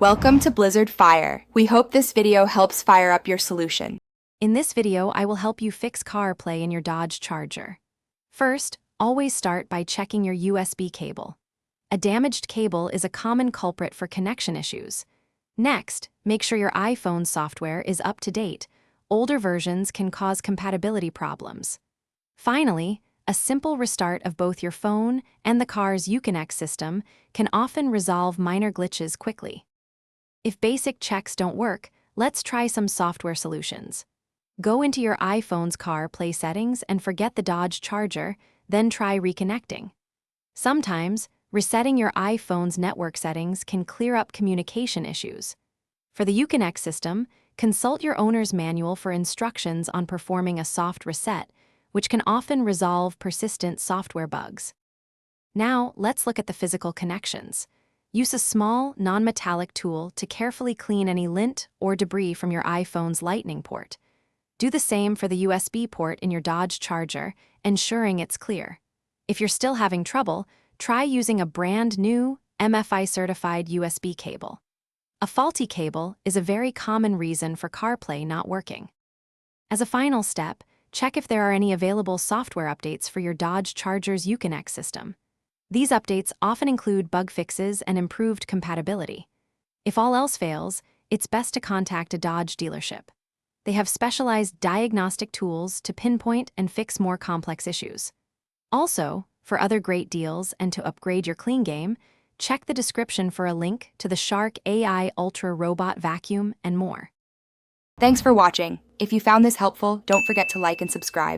Welcome to Blizzard Fire. We hope this video helps fire up your solution. In this video, I will help you fix CarPlay in your Dodge Charger. First, always start by checking your USB cable. A damaged cable is a common culprit for connection issues. Next, make sure your iPhone's software is up to date. Older versions can cause compatibility problems. Finally, a simple restart of both your phone and the car's Uconnect system can often resolve minor glitches quickly. If basic checks don't work, let's try some software solutions. Go into your iPhone's CarPlay settings and forget the Dodge Charger, then try reconnecting. Sometimes, resetting your iPhone's network settings can clear up communication issues. For the Uconnect system, consult your owner's manual for instructions on performing a soft reset, which can often resolve persistent software bugs. Now, let's look at the physical connections. Use a small, non-metallic tool to carefully clean any lint or debris from your iPhone's Lightning port. Do the same for the USB port in your Dodge Charger, ensuring it's clear. If you're still having trouble, try using a brand new, MFI-certified USB cable. A faulty cable is a very common reason for CarPlay not working. As a final step, check if there are any available software updates for your Dodge Charger's Uconnect system. These updates often include bug fixes and improved compatibility. If all else fails, it's best to contact a Dodge dealership. They have specialized diagnostic tools to pinpoint and fix more complex issues. Also, for other great deals and to upgrade your clean game, check the description for a link to the Shark AI Ultra Robot Vacuum and more. Thanks for watching. If you found this helpful, don't forget to like and subscribe.